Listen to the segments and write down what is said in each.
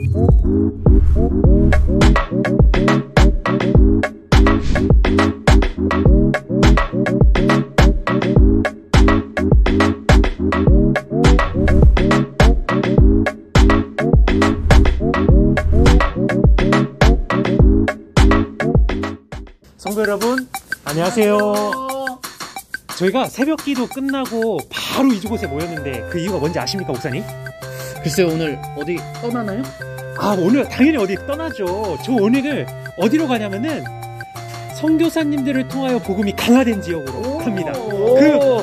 성도 여러분, 안녕하세요. 저희가 새벽기도 끝나고 바로 이곳에 모였는데 그 이유가 뭔지 아십니까, 목사님? 글쎄요, 오늘 어디 떠나나요? 오늘 당연히 어디 떠나죠. 저 오늘 어디로 가냐면은 선교사님들을 통하여 복음이 강화된 지역으로 갑니다. 그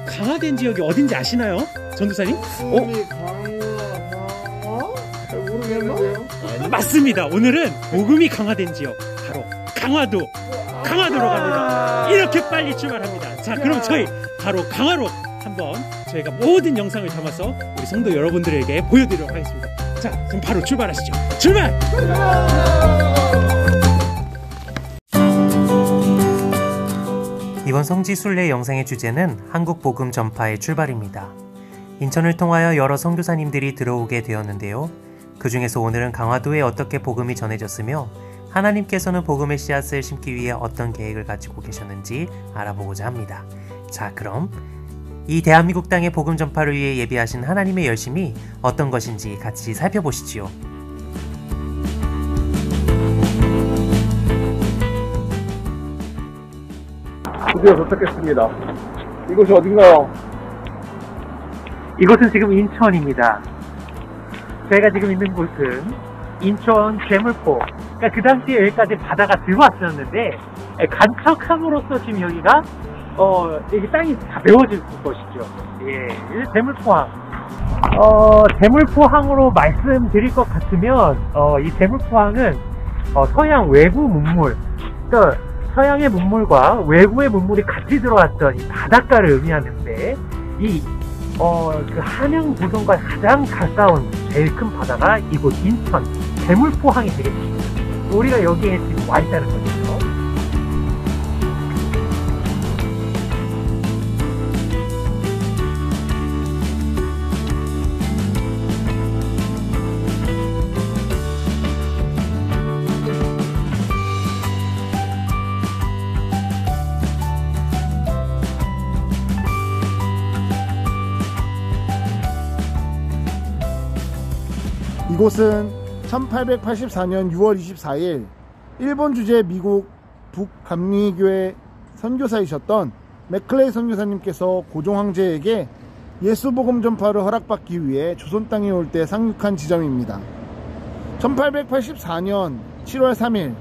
강화된 지역이 어딘지 아시나요, 전도사님? 모르겠는데요? 맞습니다. 오늘은 복음이 강화된 지역, 바로 강화도로 갑니다. 이렇게 빨리 출발합니다. 자, 그럼 저희 바로 강화로 한번 저희가 모든 영상을 담아서 우리 성도 여러분들에게 보여드리도록 하겠습니다. 자, 그럼 바로 출발하시죠. 출발! 이번 성지순례 영상의 주제는 한국 복음 전파의 출발입니다. 인천을 통하여 여러 선교사님들이 들어오게 되었는데요. 그 중에서 오늘은 강화도에 어떻게 복음이 전해졌으며 하나님께서는 복음의 씨앗을 심기 위해 어떤 계획을 가지고 계셨는지 알아보고자 합니다. 자, 그럼 이 대한민국 땅의 복음 전파를 위해 예비하신 하나님의 열심이 어떤 것인지 같이 살펴보시지요. 드디어 도착했습니다. 이곳이 어딘가요? 이곳은 지금 인천입니다. 저희가 지금 있는 곳은 인천 제물포. 그러니까 그 당시에 여기까지 바다가 들어왔었는데 간척함으로써 지금 여기가 여기 땅이 다 메워질 것이죠. 예, 제물포항. 제물포항으로 말씀드릴 것 같으면 이 제물포항은 서양 외구 문물, 그러니까 서양의 문물과 외구의 문물이 같이 들어왔던 이 바닷가를 의미하는데 그 한양 도성과 가장 가까운 제일 큰 바다가 이곳 인천 제물포항이 되겠습니다. 우리가 여기에 지금 와 있다는 거죠. 이곳은 1884년 6월 24일 일본 주재 미국 북감리교회 선교사이셨던 맥클레이 선교사님께서 고종 황제에게 예수복음 전파를 허락받기 위해 조선 땅에 올 때 상륙한 지점입니다. 1884년 7월 3일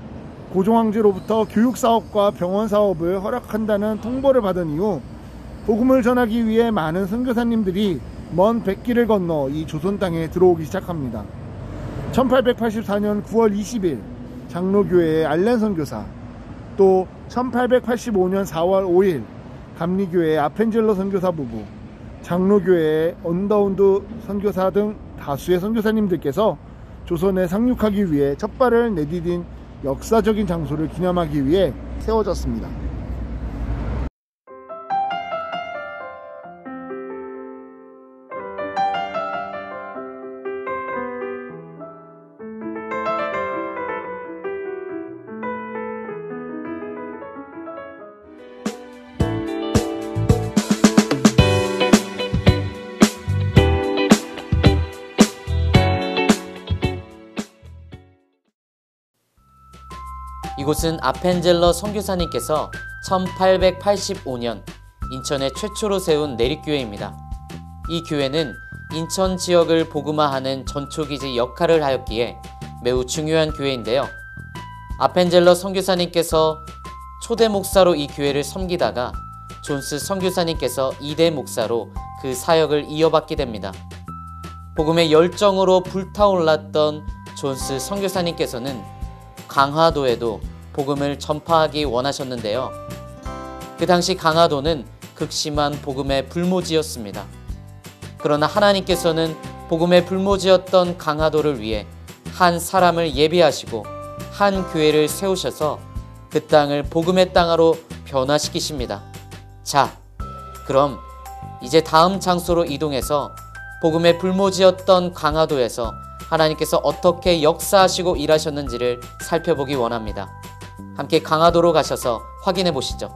고종 황제로부터 교육사업과 병원사업을 허락한다는 통보를 받은 이후 복음을 전하기 위해 많은 선교사님들이 먼 백길을 건너 이 조선 땅에 들어오기 시작합니다. 1884년 9월 20일 장로교회의 알렌 선교사, 또 1885년 4월 5일 감리교회의 아펜젤러 선교사 부부, 장로교회의 언더운드 선교사 등 다수의 선교사님들께서 조선에 상륙하기 위해 첫 발을 내디딘 역사적인 장소를 기념하기 위해 세워졌습니다. 이곳은 아펜젤러 선교사님께서 1885년 인천에 최초로 세운 내립교회입니다. 이 교회는 인천 지역을 복음화하는 전초기지 역할을 하였기에 매우 중요한 교회인데요. 아펜젤러 선교사님께서 초대 목사로 이 교회를 섬기다가 존스 선교사님께서 2대 목사로 그 사역을 이어받게 됩니다. 복음의 열정으로 불타올랐던 존스 선교사님께서는 강화도에도 복음을 전파하기 원하셨는데요. 그 당시 강화도는 극심한 복음의 불모지였습니다. 그러나 하나님께서는 복음의 불모지였던 강화도를 위해 한 사람을 예비하시고 한 교회를 세우셔서 그 땅을 복음의 땅으로 변화시키십니다. 자, 그럼 이제 다음 장소로 이동해서 복음의 불모지였던 강화도에서 하나님께서 어떻게 역사하시고 일하셨는지를 살펴보기 원합니다. 함께 강화도로 가셔서 확인해 보시죠.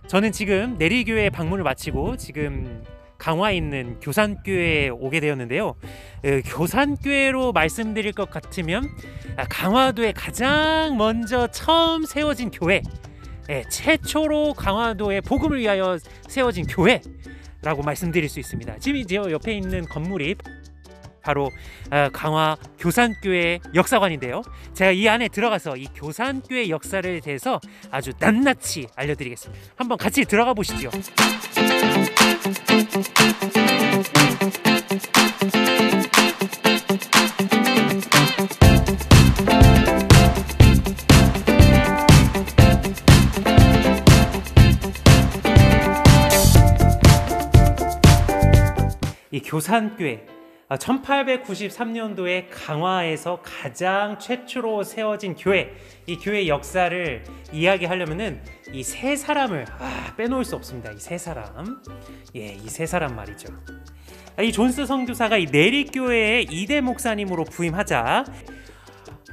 저는 지금 내리교회 방문을 마치고 지금 강화에 있는 교산교회에 오게 되었는데요. 교산교회로 말씀드릴 것 같으면 강화도에 가장 먼저 처음 세워진 교회, 최초로 강화도의 복음을 위하여 세워진 교회라고 말씀드릴 수 있습니다. 지금 이제 옆에 있는 건물이 바로 강화 교산교회 역사관인데요. 제가 이 안에 들어가서 이 교산교회 역사를 대해서 아주 낱낱이 알려드리겠습니다. 한번 같이 들어가 보시죠. 이 교산교회 1893년도에 강화에서 가장 최초로 세워진 교회, 이 교회 역사를 이야기하려면은 이 세 사람을 빼놓을 수 없습니다. 이 세 사람, 이 세 사람 말이죠. 이 존스 선교사가 이 내리교회의 2대 목사님으로 부임하자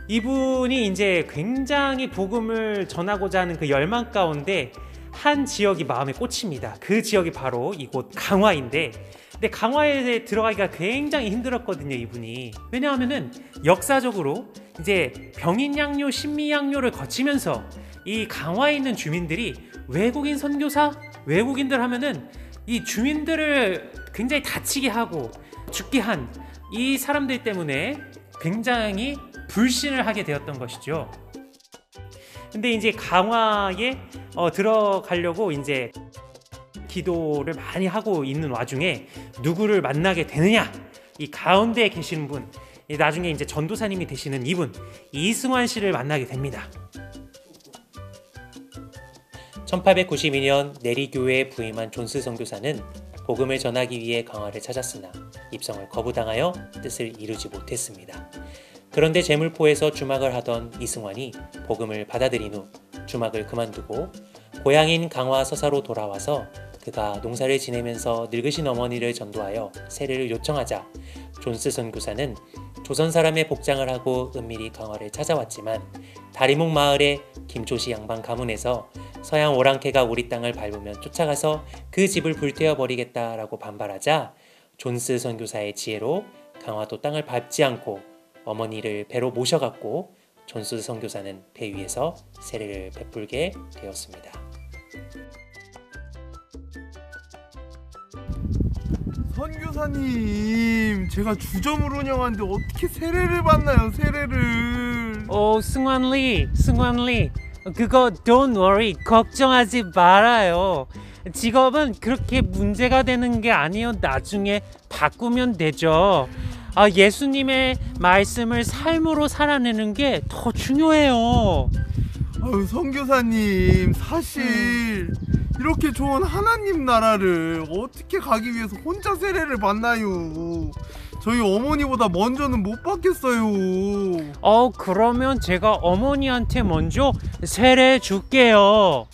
이분이 이제 굉장히 복음을 전하고자 하는 그 열망 가운데 한 지역이 마음에 꽂힙니다. 그 지역이 바로 이곳 강화인데, 근데 강화에 들어가기가 굉장히 힘들었거든요, 이분이. 왜냐하면은 역사적으로 이제 병인 양료, 신미 양료를 거치면서 이 강화에 있는 주민들이 외국인 선교사, 외국인들 하면은 이 주민들을 굉장히 다치게 하고 죽게 한 이 사람들 때문에 굉장히 불신을 하게 되었던 것이죠. 근데 이제 강화에 들어가려고 이제 기도를 많이 하고 있는 와중에 누구를 만나게 되느냐? 이 가운데에 계시는 분, 나중에 이제 전도사님이 되시는 이분, 이승환 씨를 만나게 됩니다. 1892년 내리교회에 부임한 존스 선교사는 복음을 전하기 위해 강화를 찾았으나 입성을 거부당하여 뜻을 이루지 못했습니다. 그런데 제물포에서 주막을 하던 이승환이 복음을 받아들인 후 주막을 그만두고 고향인 강화 서사로 돌아와서 그가 농사를 지내면서 늙으신 어머니를 전도하여 세례를 요청하자 존스 선교사는 조선 사람의 복장을 하고 은밀히 강화를 찾아왔지만 다리목 마을의 김초시 양반 가문에서 서양 오랑캐가 우리 땅을 밟으면 쫓아가서 그 집을 불태워 버리겠다라고 반발하자 존스 선교사의 지혜로 강화도 땅을 밟지 않고 어머니를 배로 모셔갔고 존스 선교사는 배 위에서 세례를 베풀게 되었습니다. 선교사님, 제가 주점을 운영하는데 어떻게 세례를 받나요, 세례를? 승환리, 그거 don't worry, 걱정하지 말아요. 직업은 그렇게 문제가 되는 게 아니에요. 나중에 바꾸면 되죠. 예수님의 말씀을 삶으로 살아내는 게 더 중요해요. 선교사님, 사실 이렇게 좋은 하나님 나라를 어떻게 가기 위해서 혼자 세례를 받나요? 저희 어머니보다 먼저는 못 받겠어요. 그러면 제가 어머니한테 먼저 세례 줄게요.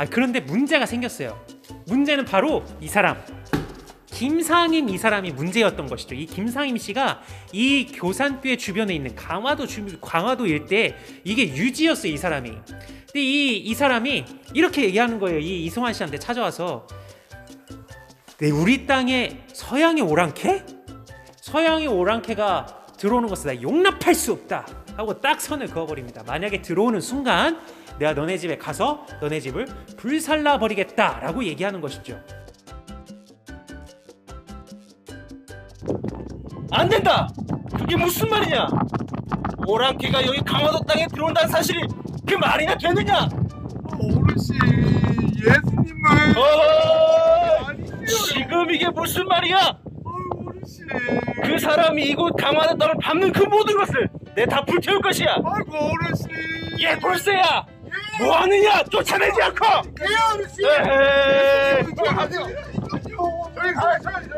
그런데 문제가 생겼어요. 문제는 바로 이 사람, 김상임, 이 사람이 문제였던 것이죠. 이 김상임 씨가 이 교산교회 주변에 있는 강화도 일대 이게 유지였어요, 이 사람이. 근데 이 사람이 이렇게 얘기하는 거예요. 이 이승환 씨한테 찾아와서, 우리 땅에 서양의 오랑캐? 서양의 오랑캐가 들어오는 것을 나 용납할 수 없다 하고 딱 선을 그어버립니다. 만약에 들어오는 순간 내가 너네 집에 가서 너네 집을 불살라 버리겠다 라고 얘기하는 것이죠. 안 된다! 그게 무슨 말이냐? 오랑캐가 여기 강화도 땅에 들어온다는 사실이 그 말이나 되느냐? 어르신, 예수님을 지금 이게 무슨 말이야? 어르신, 그 사람이 이곳 강화도 땅을 밟는 그 모든 것을 내 다 불태울 것이야. 아이고 어르신, 얘 돌쇠야! 뭐하느냐? 쫓아내지 않고! 어르신, 에헤이. 저기 가세요. 저기 가요.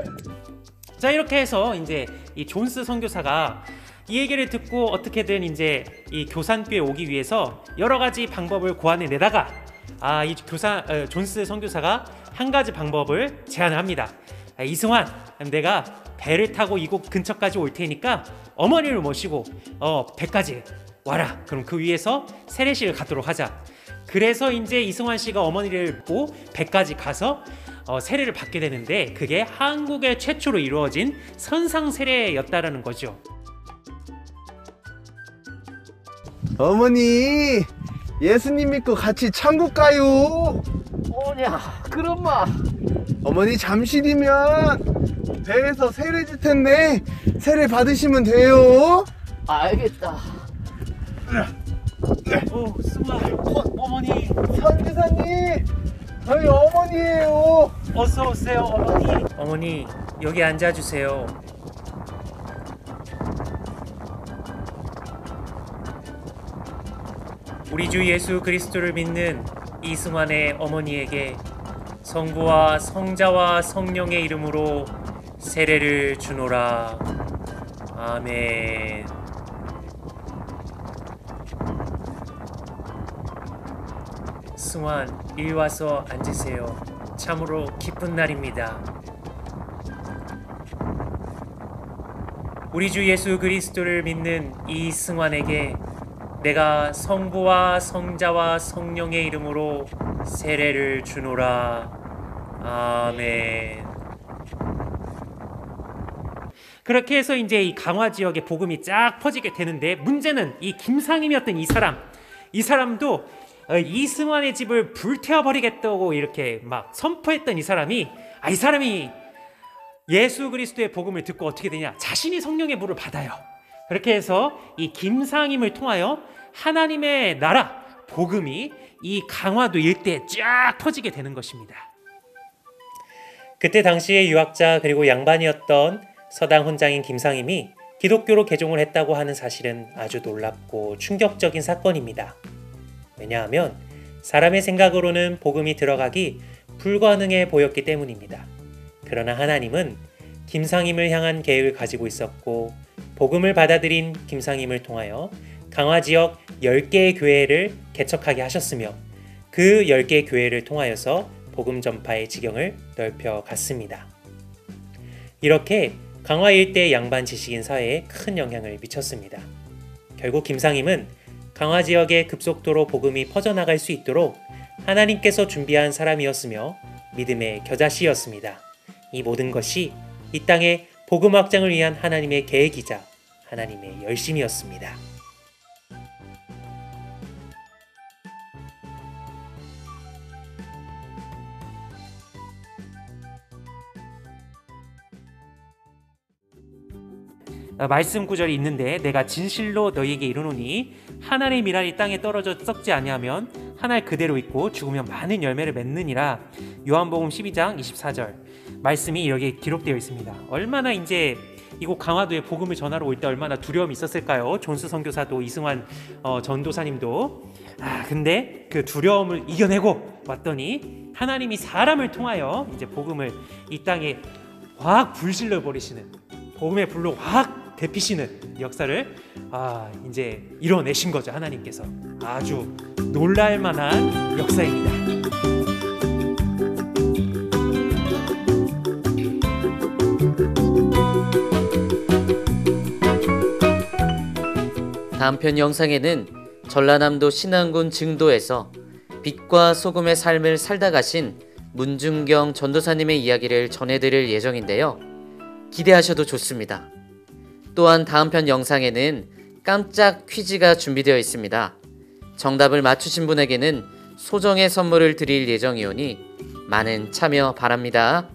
자, 이렇게 해서 이제 이 존스 선교사가 이 얘기를 듣고 어떻게든 이제 이 교산교에 오기 위해서 여러 가지 방법을 고안해내다가 이 존스 선교사가 한 가지 방법을 제안을 합니다. 이승환, 내가 배를 타고 이곳 근처까지 올 테니까 어머니를 모시고 배까지 와라. 그럼 그 위에서 세례식을 갖도록 하자. 그래서 이제 이승환 씨가 어머니를 모고 배까지 가서 세례를 받게 되는데, 그게 한국의 최초로 이루어진 선상 세례였다라는 거죠. 어머니, 예수님 믿고 같이 천국 가요. 뭐냐, 그럼 마. 어머니, 잠시 뒤면 배에서 세례 줄 텐데 세례 받으시면 돼요. 알겠다. 승환, 어머니. 선교사님, 저희 어머니예요. 어서 오세요, 어머니. 어머니, 여기 앉아주세요. 우리 주 예수 그리스도를 믿는 이승환의 어머니에게 성부와 성자와 성령의 이름으로 세례를 주노라. 아멘. 승환, 이리 와서 앉으세요. 참으로 기쁜 날입니다. 우리 주 예수 그리스도를 믿는 이승환에게 내가 성부와 성자와 성령의 이름으로 세례를 주노라. 아멘. 그렇게 해서 이제 이 강화 지역에 복음이 쫙 퍼지게 되는데, 문제는 이 김상임이었던 이 사람도 이승환의 집을 불태워버리겠다고 이렇게 막 선포했던 이 사람이 예수 그리스도의 복음을 듣고 어떻게 되냐, 자신이 성령의 불을 받아요. 그렇게 해서 이 김상임을 통하여 하나님의 나라 복음이 이 강화도 일대에 쫙 퍼지게 되는 것입니다. 그때 당시의 유학자 그리고 양반이었던 서당 훈장인 김상임이 기독교로 개종을 했다고 하는 사실은 아주 놀랍고 충격적인 사건입니다. 왜냐하면 사람의 생각으로는 복음이 들어가기 불가능해 보였기 때문입니다. 그러나 하나님은 김상임을 향한 계획을 가지고 있었고, 복음을 받아들인 김상임을 통하여 강화 지역 10개의 교회를 개척하게 하셨으며, 그 10개의 교회를 통하여서 복음 전파의 지경을 넓혀갔습니다. 이렇게 강화 일대 양반 지식인 사회에 큰 영향을 미쳤습니다. 결국 김상임은 강화 지역에 급속도로 복음이 퍼져나갈 수 있도록 하나님께서 준비한 사람이었으며 믿음의 겨자씨였습니다. 이 모든 것이 이 땅의 복음 확장을 위한 하나님의 계획이자 하나님의 열심이었습니다. 말씀 구절이 있는데, 내가 진실로 너희에게 이르노니 하나의 미랄이 땅에 떨어져 썩지 아니하면 하나의 그대로 있고 죽으면 많은 열매를 맺느니라. 요한복음 12장 24절 말씀이 이렇게 기록되어 있습니다. 얼마나 이제 이곳 강화도에 복음을 전하러 올 때 얼마나 두려움이 있었을까요? 존스 선교사도, 이승환 전도사님도. 근데 그 두려움을 이겨내고 왔더니 하나님이 사람을 통하여 이제 복음을 이 땅에 확 불질러 버리시는, 복음의 불로 확 데피시는 역사를 이제 이뤄내신 거죠. 하나님께서. 아주 놀랄만한 역사입니다. 다음 편 영상에는 전라남도 신안군 증도에서 빛과 소금의 삶을 살다 가신 문중경 전도사님의 이야기를 전해드릴 예정인데요. 기대하셔도 좋습니다. 또한 다음 편 영상에는 깜짝 퀴즈가 준비되어 있습니다. 정답을 맞추신 분에게는 소정의 선물을 드릴 예정이오니 많은 참여 바랍니다.